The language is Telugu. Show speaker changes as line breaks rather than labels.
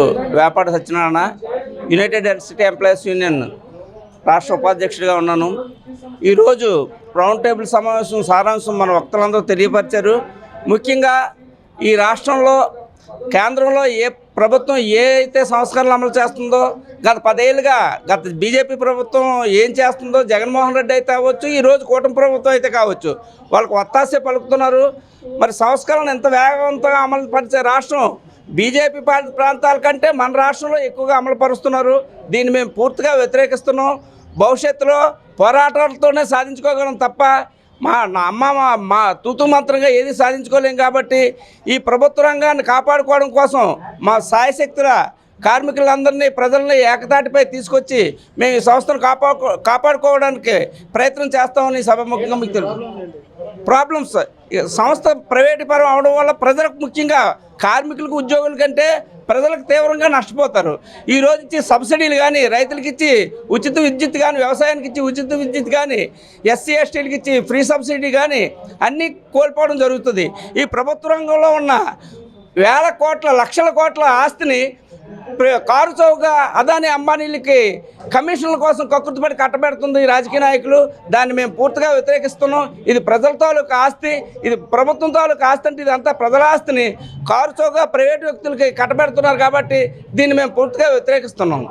వ్యాపార Satyanarayana United city employees union రాష్ట్ర ఉపాధ్యక్షుడిగా ఉన్నాను. ఈరోజు రౌండ్ టేబుల్ సమావేశం సారాంశం మన వక్తలందరూ తెలియపరిచారు. ముఖ్యంగా ఈ రాష్ట్రంలో కేంద్రంలో ప్రభుత్వం ఏ అయితే సంస్కరణలు అమలు చేస్తుందో గత 10 ఏళ్ళుగా గత బీజేపీ ప్రభుత్వం ఏం చేస్తుందో జగన్మోహన్ రెడ్డి అయితే అవ్వచ్చు, ఈరోజు కూటమి ప్రభుత్వం అయితే కావచ్చు, వాళ్ళకు ఒత్తాసే పలుకుతున్నారు. మరి సంస్కరణ ఎంత వేగవంతంగా అమలు పరిచే రాష్ట్రం బీజేపీ ప్రాంతాల కంటే మన రాష్ట్రంలో ఎక్కువగా అమలు పరుస్తున్నారు. దీన్ని మేము పూర్తిగా వ్యతిరేకిస్తున్నాం. భవిష్యత్తులో పోరాటాలతోనే సాధించుకోగలం తప్ప మా తూతు మంత్రంగా ఏది సాధించుకోలేం. కాబట్టి ఈ ప్రభుత్వ రంగాన్ని కాపాడుకోవడం కోసం మా సాయశక్తుల కార్మికులందరినీ ప్రజల్ని ఏకతాటిపై తీసుకొచ్చి మేము ఈ సంస్థను కాపాడుకోవడానికి ప్రయత్నం చేస్తామని సభాముఖంగా మీకు తెలుసు. ప్రాబ్లమ్స్ సంస్థ ప్రైవేటు పరం అవడం వల్ల ప్రజలకు, ముఖ్యంగా కార్మికులకు, ఉద్యోగుల కంటే ప్రజలకు తీవ్రంగా నష్టపోతారు. ఈ రోజు ఇచ్చి సబ్సిడీలు కానీ, రైతులకు ఇచ్చి ఉచిత విద్యుత్ కానీ, వ్యవసాయానికి ఇచ్చి ఉచిత విద్యుత్ కానీ, ఎస్సీ ఎస్టీలకు ఇచ్చి ఫ్రీ సబ్సిడీ కానీ అన్నీ కోల్పోవడం జరుగుతుంది. ఈ ప్రభుత్వ రంగంలో ఉన్న వేల కోట్ల, లక్షల కోట్ల ఆస్తిని కారు చౌకగా అదాని అంబానీలకి కమిషన్ల కోసం కక్కుర్తిపడి కట్టబెడుతుంది ఈ రాజకీయ నాయకులు. దాన్ని మేము పూర్తిగా వ్యతిరేకిస్తున్నాం. ఇది ప్రజల తాలూకు ఆస్తి, ఇది ప్రభుత్వం తాలూకు ఆస్తి. అంటే ఇదంతా ప్రజల ఆస్తిని కారు చౌకగా ప్రైవేటు వ్యక్తులకి కట్టబెడుతున్నారు. కాబట్టి దీన్ని మేము పూర్తిగా వ్యతిరేకిస్తున్నాం.